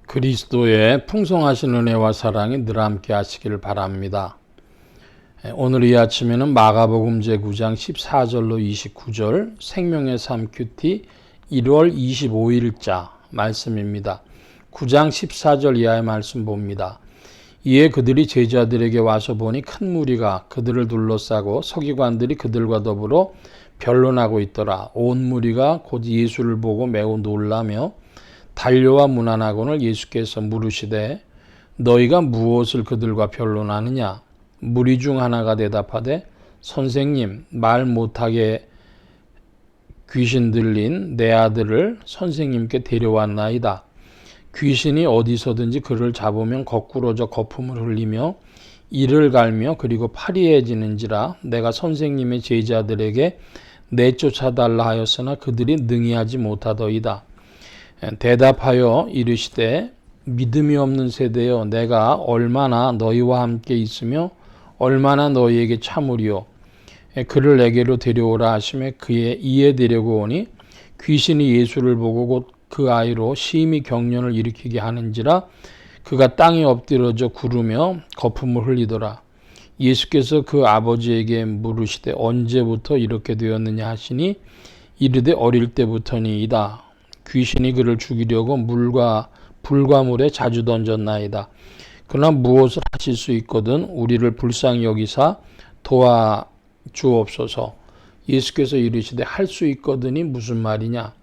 그리스도의 풍성하신 은혜와 사랑이 늘 함께 하시기를 바랍니다. 오늘 이 아침에는 마가복음 제9장 14절로 29절 생명의 삶 큐티 1월 25일자 말씀입니다. 9장 14절 이하의 말씀 봅니다. 이에 그들이 제자들에게 와서 보니 큰 무리가 그들을 둘러싸고 서기관들이 그들과 더불어 변론하고 있더라. 온 무리가 곧 예수를 보고 매우 놀라며 달려와 문안하거늘 예수께서 물으시되 너희가 무엇을 그들과 변론하느냐? 무리 중 하나가 대답하되 선생님, 말 못하게 귀신 들린 내 아들을 선생님께 데려왔나이다. 귀신이 어디서든지 그를 잡으면 거꾸러져 거품을 흘리며 이를 갈며 그리고 파리해지는지라 내가 선생님의 제자들에게 내쫓아달라 하였으나 그들이 능히하지 못하더이다. 대답하여 이르시되 믿음이 없는 세대여 내가 얼마나 너희와 함께 있으며 얼마나 너희에게 참으리요. 그를 내게로 데려오라 하시매 그의 이에 데려고 오니 귀신이 예수를 보고 곧 그 아이로 심히 경련을 일으키게 하는지라 그가 땅에 엎드러져 구르며 거품을 흘리더라. 예수께서 그 아버지에게 물으시되 언제부터 이렇게 되었느냐 하시니 이르되 어릴 때부터니이다. 귀신이 그를 죽이려고 물과 불과 물에 자주 던졌나이다. 그러나 무엇을 하실 수 있거든 우리를 불쌍히 여기사 도와주옵소서. 예수께서 이르시되 할 수 있거든이 무슨 말이냐?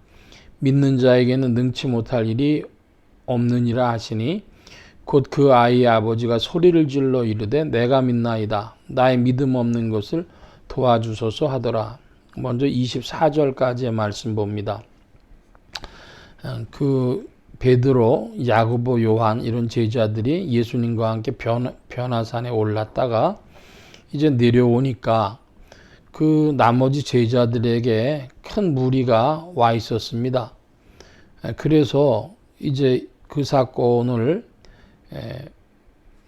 믿는 자에게는 능치 못할 일이 없느니라 하시니 곧 그 아이의 아버지가 소리를 질러 이르되 내가 믿나이다. 나의 믿음 없는 것을 도와주소서 하더라. 먼저 24절까지의 말씀 봅니다. 그 베드로, 야고보, 요한 이런 제자들이 예수님과 함께 변화산에 올랐다가 이제 내려오니까 그 나머지 제자들에게 큰 무리가 와 있었습니다. 그래서 이제 그 사건을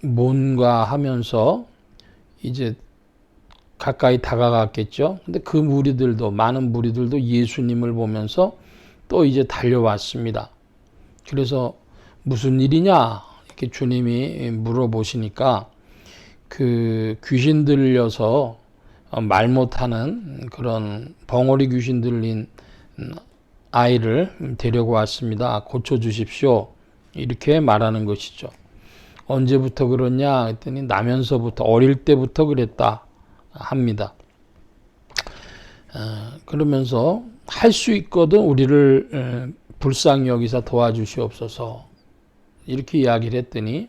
뭔가하면서 이제 가까이 다가갔겠죠. 근데 그 무리들도 많은 무리들도 예수님을 보면서 또 이제 달려왔습니다. 그래서 무슨 일이냐 이렇게 주님이 물어보시니까 그 귀신 들려서 말 못하는 그런 벙어리 귀신 들린 아이를 데리고 왔습니다. 고쳐주십시오. 이렇게 말하는 것이죠. 언제부터 그러냐 했더니 나면서부터 어릴 때부터 그랬다 합니다. 그러면서 할 수 있거든 우리를 불쌍히 여기사 도와주시옵소서 이렇게 이야기를 했더니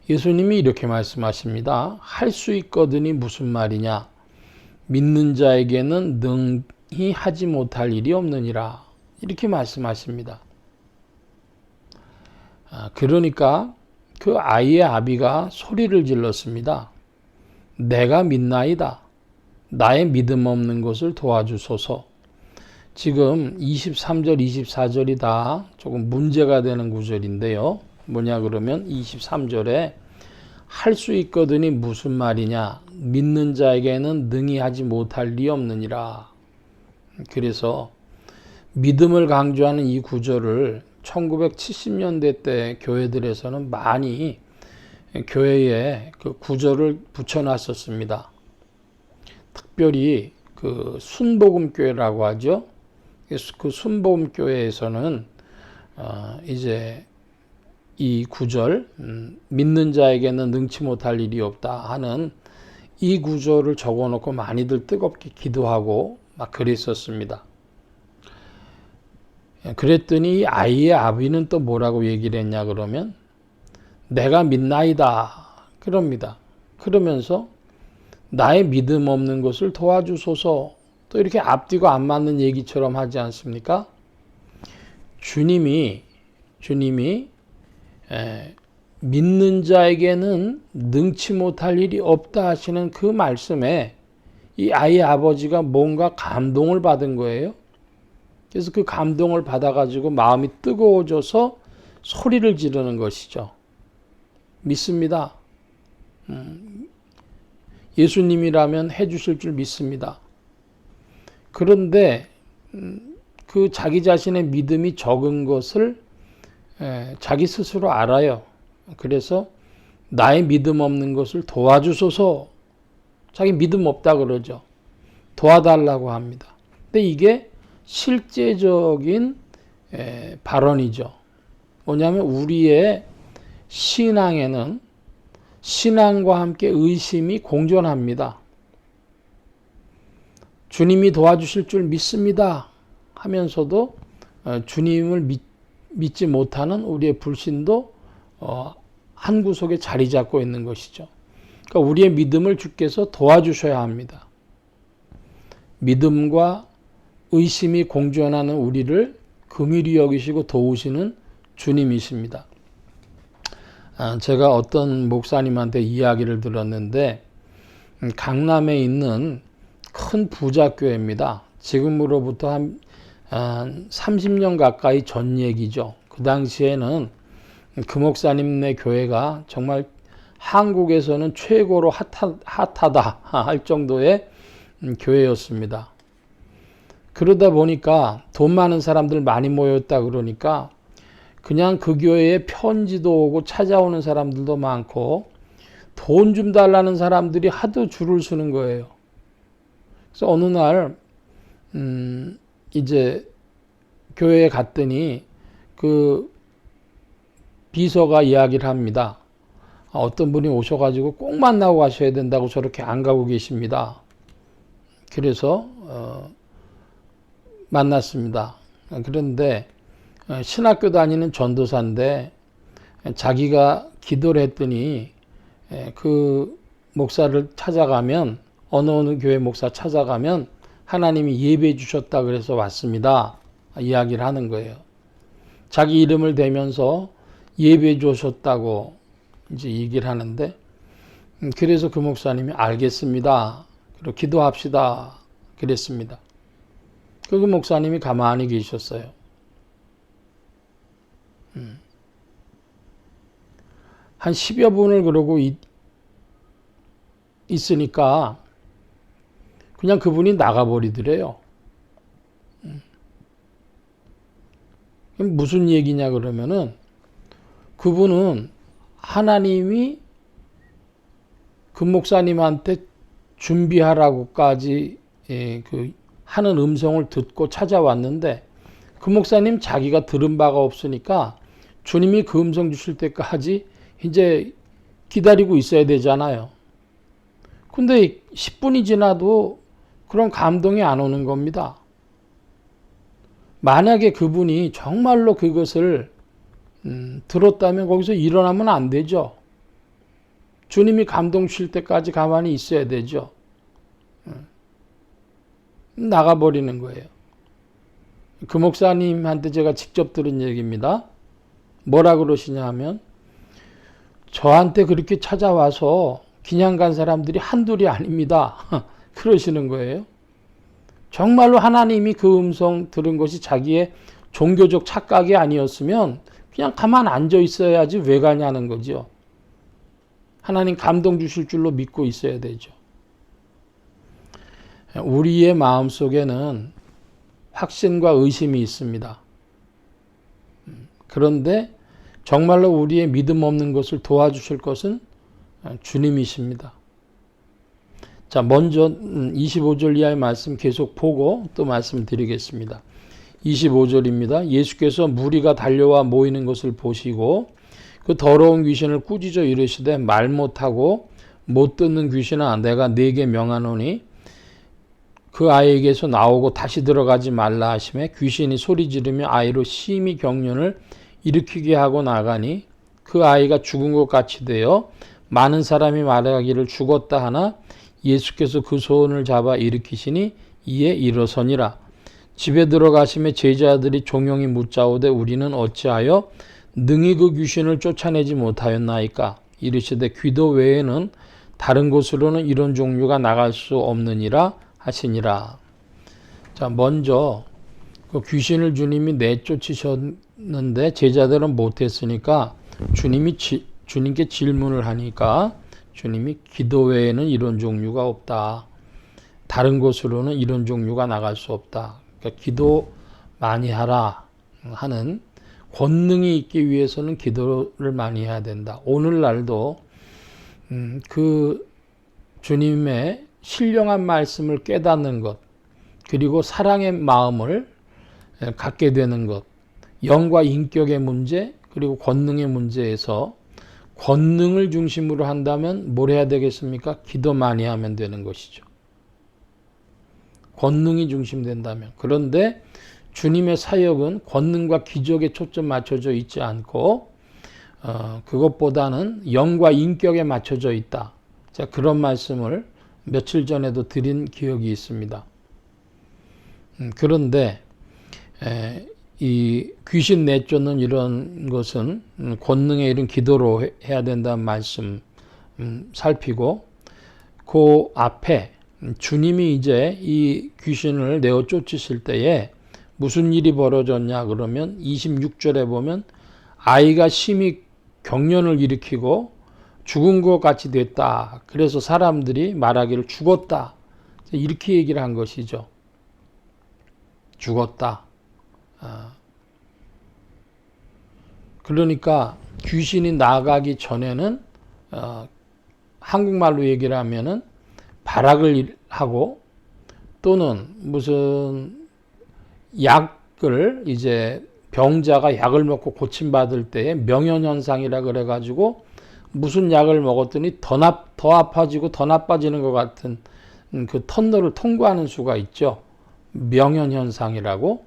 예수님이 이렇게 말씀하십니다. 할 수 있거든이 무슨 말이냐? 믿는 자에게는 능히 하지 못할 일이 없느니라 이렇게 말씀하십니다. 그러니까 그 아이의 아비가 소리를 질렀습니다. 내가 믿나이다. 나의 믿음 없는 것을 도와주소서. 지금 23절, 24절이 다 조금 문제가 되는 구절인데요. 뭐냐 그러면 23절에 할 수 있거든이 무슨 말이냐. 믿는 자에게는 능히 하지 못할 리 없느니라. 그래서 믿음을 강조하는 이 구절을 1970년대 때 교회들에서는 많이 교회에 그 구절을 붙여놨었습니다. 특별히 그 순복음교회라고 하죠. 그 순복음교회에서는 이제 이 구절 믿는 자에게는 능치 못할 일이 없다 하는 이 구절을 적어놓고 많이들 뜨겁게 기도하고 막 그랬었습니다. 그랬더니 아이의 아비는 또 뭐라고 얘기를 했냐 그러면 내가 믿나이다 그럽니다. 그러면서 나의 믿음 없는 것을 도와주소서 또 이렇게 앞뒤가 안 맞는 얘기처럼 하지 않습니까? 주님이 믿는 자에게는 능치 못할 일이 없다 하시는 그 말씀에 이 아이의 아버지가 뭔가 감동을 받은 거예요. 그래서 그 감동을 받아가지고 마음이 뜨거워져서 소리를 지르는 것이죠. 믿습니다. 예수님이라면 해주실 줄 믿습니다. 그런데 그 자기 자신의 믿음이 적은 것을 자기 스스로 알아요. 그래서 나의 믿음 없는 것을 도와주소서. 자기 믿음 없다 그러죠. 도와달라고 합니다. 근데 이게 실제적인 발언이죠. 뭐냐면 우리의 신앙에는 신앙과 함께 의심이 공존합니다. 주님이 도와주실 줄 믿습니다 하면서도 주님을 믿지 못하는 우리의 불신도 한 구석에 자리 잡고 있는 것이죠. 그러니까 우리의 믿음을 주께서 도와주셔야 합니다. 믿음과 의심이 공존하는 우리를 긍휼히 여기시고 도우시는 주님이십니다. 제가 어떤 목사님한테 이야기를 들었는데 강남에 있는 큰 부자교회입니다. 지금으로부터 한 30년 가까이 전 얘기죠. 그 당시에는 그 목사님네 교회가 정말 한국에서는 최고로 핫하다 할 정도의 교회였습니다. 그러다 보니까 돈 많은 사람들 많이 모였다 그러니까 그냥 그 교회에 편지도 오고 찾아오는 사람들도 많고 돈 좀 달라는 사람들이 하도 줄을 서는 거예요. 그래서 어느 날 이제 교회에 갔더니 그 비서가 이야기를 합니다. 어떤 분이 오셔가지고 꼭 만나고 가셔야 된다고 저렇게 안 가고 계십니다. 그래서 만났습니다. 그런데 신학교 다니는 전도사인데 자기가 기도를 했더니 그 목사를 찾아가면 어느 교회 목사 찾아가면 하나님이 예배해 주셨다 그래서 왔습니다. 이야기를 하는 거예요. 자기 이름을 대면서 예배해 주셨다고 이제 얘기를 하는데 그래서 그 목사님이 알겠습니다. 그리고 기도합시다. 그랬습니다. 그 목사님이 가만히 계셨어요. 한 10여 분을 그러고 있으니까 그냥 그분이 나가버리더래요. 무슨 얘기냐 그러면은 그분은 하나님이 그 목사님한테 준비하라고까지 하는 음성을 듣고 찾아왔는데 그 목사님 자기가 들은 바가 없으니까 주님이 그 음성 주실 때까지 이제 기다리고 있어야 되잖아요. 근데 10분이 지나도 그런 감동이 안 오는 겁니다. 만약에 그분이 정말로 그것을 들었다면 거기서 일어나면 안 되죠. 주님이 감동 주실 때까지 가만히 있어야 되죠. 나가버리는 거예요. 그 목사님한테 제가 직접 들은 얘기입니다. 뭐라 그러시냐 하면 저한테 그렇게 찾아와서 그냥 간 사람들이 한둘이 아닙니다. 그러시는 거예요. 정말로 하나님이 그 음성 들은 것이 자기의 종교적 착각이 아니었으면 그냥 가만 앉아 있어야지 왜 가냐는 거죠. 하나님 감동 주실 줄로 믿고 있어야 되죠. 우리의 마음속에는 확신과 의심이 있습니다. 그런데 정말로 우리의 믿음 없는 것을 도와주실 것은 주님이십니다. 자, 먼저 25절 이하의 말씀 계속 보고 또 말씀드리겠습니다. 25절입니다. 예수께서 무리가 달려와 모이는 것을 보시고 그 더러운 귀신을 꾸짖어 이르시되 말 못하고 못 듣는 귀신아 내가 네게 명하노니 그 아이에게서 나오고 다시 들어가지 말라 하시매 귀신이 소리 지르며 아이로 심히 경련을 일으키게 하고 나가니 그 아이가 죽은 것 같이 되어 많은 사람이 말하기를 죽었다 하나 예수께서 그 손을 잡아 일으키시니 이에 일어서니라. 집에 들어가시매 제자들이 종용이 묻자오되 우리는 어찌하여 능히 그 귀신을 쫓아내지 못하였나이까. 이르시되 기도 외에는 다른 곳으로는 이런 종류가 나갈 수 없느니라 하시니라. 자, 먼저 그 귀신을 주님이 내쫓으셨는데 제자들은 못했으니까 주님께 질문을 하니까 주님이 기도 외에는 이런 종류가 없다. 다른 곳으로는 이런 종류가 나갈 수 없다. 그러니까 기도 많이 하라 하는 권능이 있기 위해서는 기도를 많이 해야 된다. 오늘날도 그 주님의 신령한 말씀을 깨닫는 것, 그리고 사랑의 마음을 갖게 되는 것, 영과 인격의 문제, 그리고 권능의 문제에서 권능을 중심으로 한다면 뭘 해야 되겠습니까? 기도 많이 하면 되는 것이죠. 권능이 중심된다면. 그런데 주님의 사역은 권능과 기적에 초점 맞춰져 있지 않고 그것보다는 영과 인격에 맞춰져 있다. 자, 그런 말씀을 며칠 전에도 드린 기억이 있습니다. 그런데 이 귀신 내쫓는 이런 것은 권능의 이런 기도로 해야 된다는 말씀 살피고, 그 앞에 주님이 이제 이 귀신을 내어 쫓으실 때에 무슨 일이 벌어졌냐 그러면 26절에 보면 아이가 심히 경련을 일으키고 죽은 것 같이 됐다. 그래서 사람들이 말하기를 죽었다. 이렇게 얘기를 한 것이죠. 죽었다. 그러니까 귀신이 나가기 전에는 한국말로 얘기를 하면은 발악을 하고, 또는 무슨 약을 이제 병자가 약을 먹고 고침받을 때에 명현현상이라 그래가지고 무슨 약을 먹었더니 더 아파지고 더 나빠지는 것 같은 그 터널을 통과하는 수가 있죠. 명현현상이라고.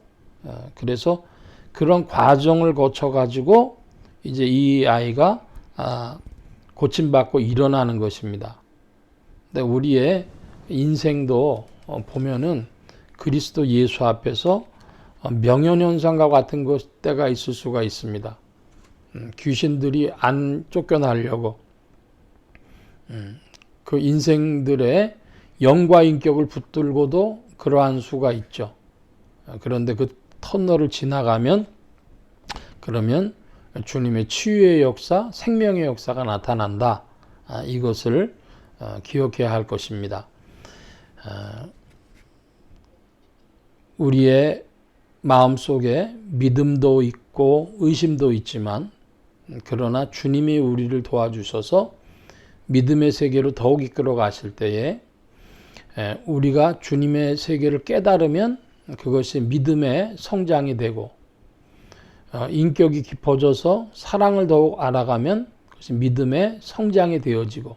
그래서 그런 과정을 거쳐가지고 이제 이 아이가 고침받고 일어나는 것입니다. 근데 우리의 인생도 보면은 그리스도 예수 앞에서 명현현상과 같은 때가 있을 수가 있습니다. 귀신들이 안 쫓겨나려고 그 인생들의 영과 인격을 붙들고도 그러한 수가 있죠. 그런데 그 터널을 지나가면 그러면 주님의 치유의 역사, 생명의 역사가 나타난다. 이것을 기억해야 할 것입니다. 우리의 마음속에 믿음도 있고 의심도 있지만, 그러나 주님이 우리를 도와주셔서 믿음의 세계로 더욱 이끌어 가실 때에 우리가 주님의 세계를 깨달으면 그것이 믿음의 성장이 되고, 인격이 깊어져서 사랑을 더욱 알아가면 그것이 믿음의 성장이 되어지고,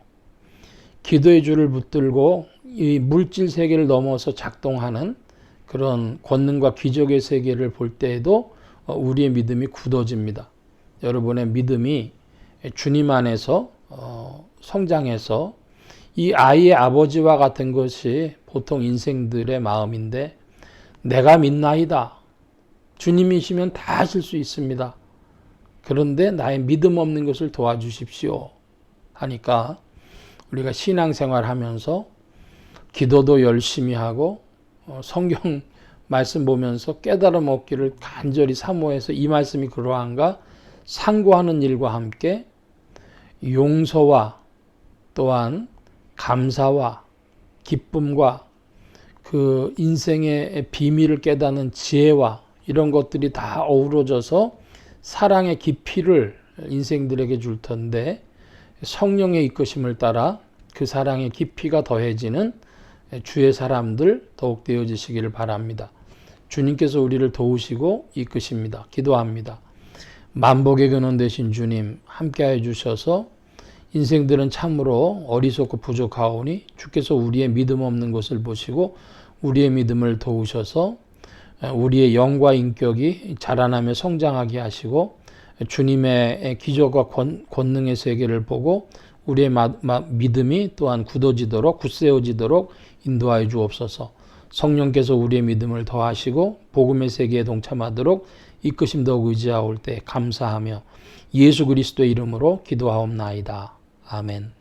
기도의 줄을 붙들고 이 물질 세계를 넘어서 작동하는 그런 권능과 기적의 세계를 볼 때에도 우리의 믿음이 굳어집니다. 여러분의 믿음이 주님 안에서 성장해서 이 아이의 아버지와 같은 것이 보통 인생들의 마음인데, 내가 믿나이다. 주님이시면 다 하실 수 있습니다. 그런데 나의 믿음 없는 것을 도와주십시오 하니까 우리가 신앙생활 하면서 기도도 열심히 하고 성경 말씀 보면서 깨달음 얻기를 간절히 사모해서 이 말씀이 그러한가 상고하는 일과 함께 용서와 또한 감사와 기쁨과 그 인생의 비밀을 깨닫는 지혜와 이런 것들이 다 어우러져서 사랑의 깊이를 인생들에게 줄 텐데, 성령의 이끄심을 따라 그 사랑의 깊이가 더해지는 주의 사람들 더욱 되어지시기를 바랍니다. 주님께서 우리를 도우시고 이끄십니다. 기도합니다. 만복의 근원 되신 주님 함께해 주셔서 인생들은 참으로 어리석고 부족하오니 주께서 우리의 믿음 없는 것을 보시고 우리의 믿음을 도우셔서 우리의 영과 인격이 자라나며 성장하게 하시고 주님의 기적과 권능의 세계를 보고 우리의 믿음이 또한 굳어지도록 굳세어지도록 인도하여 주옵소서. 성령께서 우리의 믿음을 더하시고 복음의 세계에 동참하도록 이끄심 더욱 의지하올 때 감사하며 예수 그리스도의 이름으로 기도하옵나이다. 아멘.